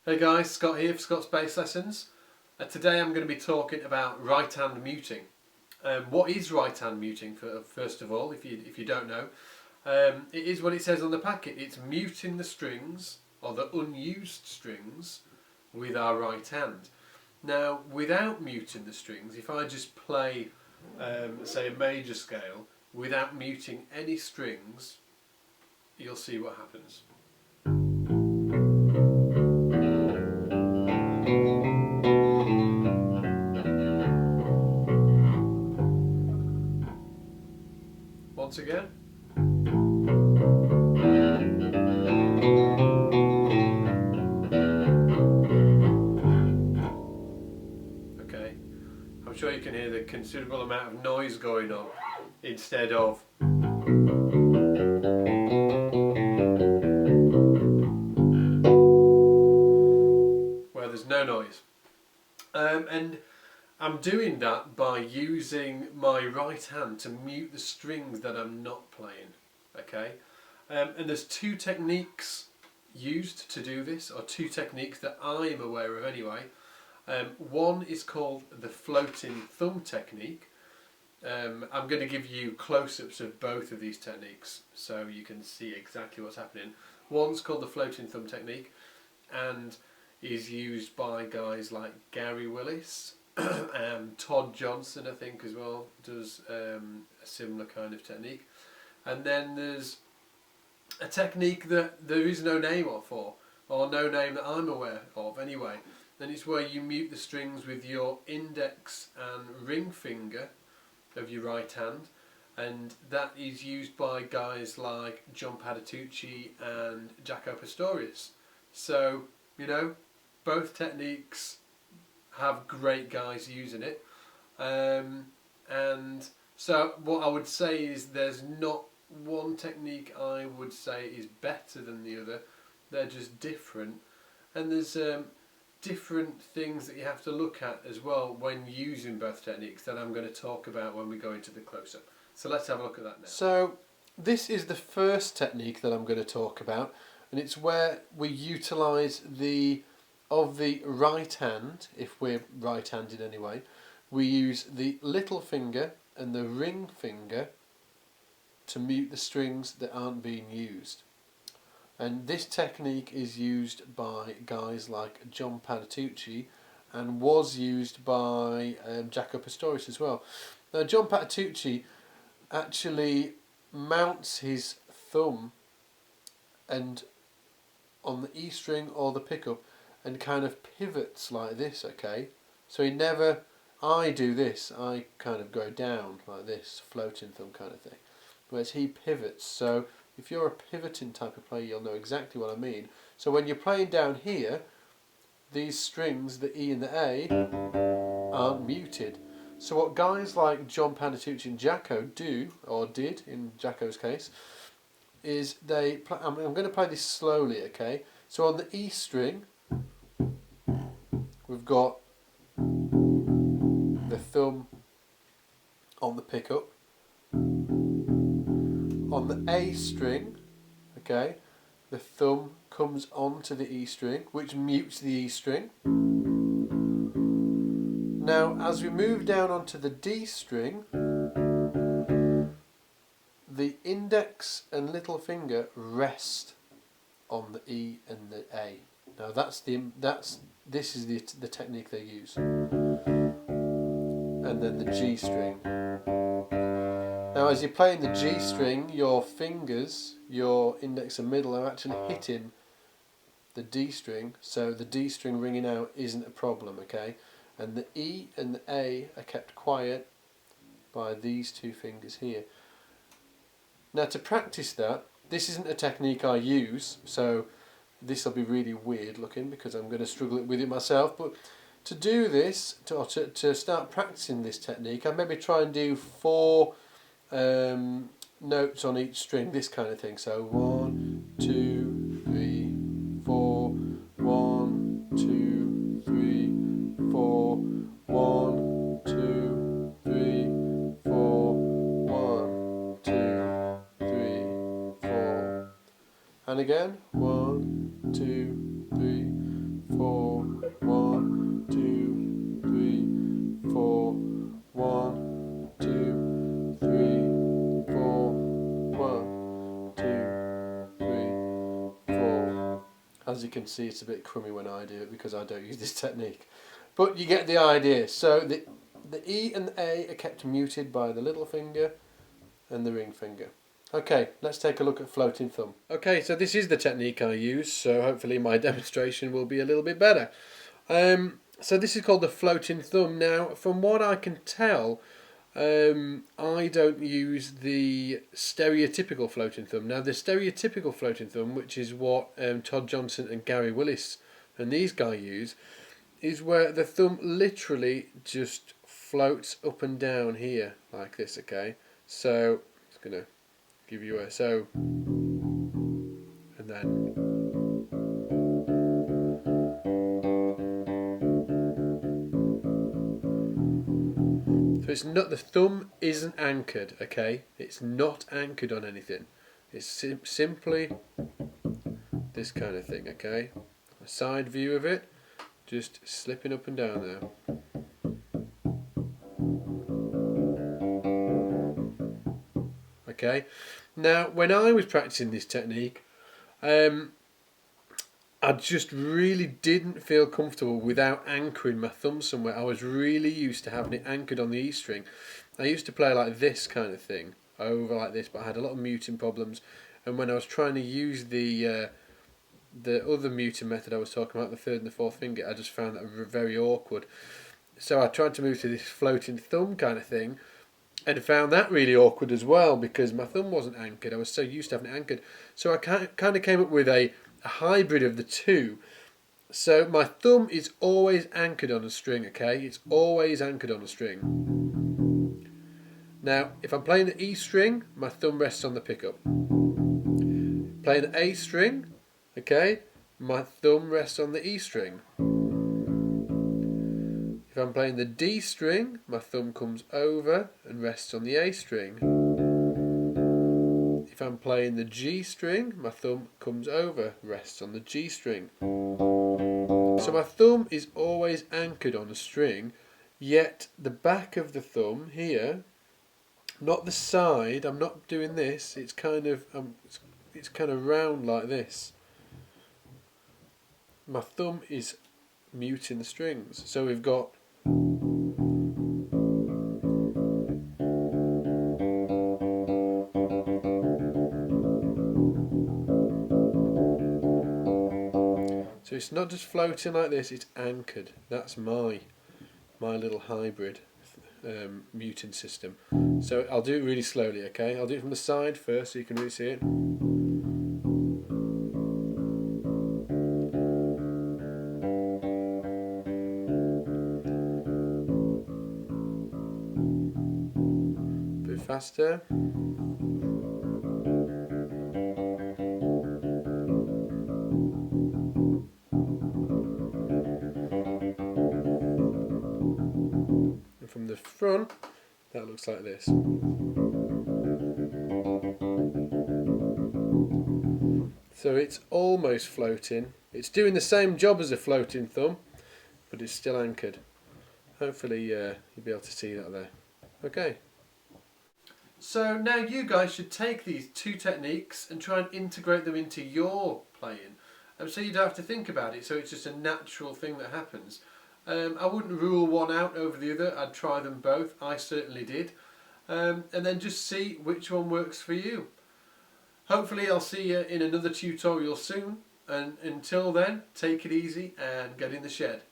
Hey guys, Scott here for Scott's Bass Lessons. Today I'm going to be talking about right hand muting. What is right hand muting, first of all, if you don't know? It is what it says on the packet. It's muting the strings, or the unused strings, with our right hand. Now, without muting the strings, if I just play, say, a major scale, without muting any strings, you'll see what happens. Once again. Okay, I'm sure you can hear the considerable amount of noise going on instead of where there's no noise. And I'm doing that by using my right hand to mute the strings that I'm not playing. Okay, and there's two techniques used to do this, or two techniques that I'm aware of anyway. One is called the floating thumb technique. I'm going to give you close-ups of both of these techniques so you can see exactly what's happening. One's called the floating thumb technique and is used by guys like Gary Willis. Todd Johnson, I think, as well does a similar kind of technique. And then there's a technique that there is no name for, or no name that I'm aware of anyway. And it's where you mute the strings with your index and ring finger of your right hand, and that is used by guys like John Patitucci and Jaco Pastorius. So, you know, both techniques have great guys using it, and so what I would say is there's not one technique I would say is better than the other. They're just different, and there's different things that you have to look at as well when using both techniques that I'm going to talk about when we go into the close-up. So let's have a look at that now. So this is the first technique that I'm going to talk about, and it's where we utilise the right hand. If we're right-handed anyway, we use the little finger and the ring finger to mute the strings that aren't being used. And this technique is used by guys like John Patitucci and was used by Jaco Pastorius as well. Now, John Patitucci actually mounts his thumb and on the E string or the pickup and kind of pivots like this, okay? So he never, I do this, I kind of go down like this, floating thumb kind of thing. Whereas he pivots, so if you're a pivoting type of player, you'll know exactly what I mean. So when you're playing down here, these strings, the E and the A, aren't muted. So what guys like John Patitucci and Jaco do, or did in Jaco's case, is they play, I'm going to play this slowly, okay? So on the E string, we've got the thumb on the pickup. On the A string, okay, the thumb comes onto the E string, which mutes the E string. Now, as we move down onto the D string, the index and little finger rest on the E and the A. Now, this is the technique they use. And then the G string. Now, as you're playing the G string, your fingers, your index and middle, are actually hitting the D string, so the D string ringing out isn't a problem, okay? And the E and the A are kept quiet by these two fingers here. Now, to practice that, this isn't a technique I use, so this will be really weird looking because I'm going to struggle with it myself, but to do this, to start practicing this technique, I maybe try and do 4 notes on each string, this kind of thing. So 1, 2, 3, 4, 1, 2, 3, 4, 1, 2, 3, 4, 1, 2, 3, 4, and again 1, 2, 3, 4, 1, 2, 3, 4. 1, 2, 3, 4. 1, 2, 3, 4. As you can see, it's a bit crummy when I do it because I don't use this technique. But you get the idea. So the E and the A are kept muted by the little finger and the ring finger. Okay, let's take a look at floating thumb. Okay, so this is the technique I use, so hopefully my demonstration will be a little bit better. So this is called the floating thumb. Now, from what I can tell, I don't use the stereotypical floating thumb. Now, the stereotypical floating thumb, which is what Todd Johnson and Gary Willis and these guys use, is where the thumb literally just floats up and down here like this. Okay, so it's gonna give you a so, and then. So it's not, the thumb isn't anchored, okay? It's not anchored on anything. It's simply this kind of thing, okay? A side view of it, just slipping up and down there. Okay, now when I was practicing this technique, I just really didn't feel comfortable without anchoring my thumb somewhere. I was really used to having it anchored on the E string. I used to play like this kind of thing, over like this, but I had a lot of muting problems. And when I was trying to use the other muting method I was talking about, the third and the fourth finger, I just found that very awkward. So I tried to move to this floating thumb kind of thing, and found that really awkward as well because my thumb wasn't anchored. I was so used to having it anchored. So I kind of came up with a hybrid of the two. So my thumb is always anchored on a string, okay? It's always anchored on a string. Now, if I'm playing the E string, my thumb rests on the pickup. Playing the A string, okay, my thumb rests on the E string. If I'm playing the D string, my thumb comes over and rests on the A string. If I'm playing the G string, my thumb comes over, rests on the G string. So my thumb is always anchored on a string, yet the back of the thumb here, not the side, I'm not doing this, it's kind of round like this. My thumb is muting the strings. So we've got so it's not just floating like this, it's anchored. That's my little hybrid muting system. So I'll do it really slowly, okay? I'll do it from the side first so you can really see it. A bit faster. From the front, that looks like this. So it's almost floating. It's doing the same job as a floating thumb, but it's still anchored. Hopefully you'll be able to see that there. Okay. So now you guys should take these two techniques and try and integrate them into your playing. So you don't have to think about it, so it's just a natural thing that happens. I wouldn't rule one out over the other. I'd try them both. I certainly did. And then just see which one works for you. Hopefully I'll see you in another tutorial soon. And until then, take it easy and get in the shed.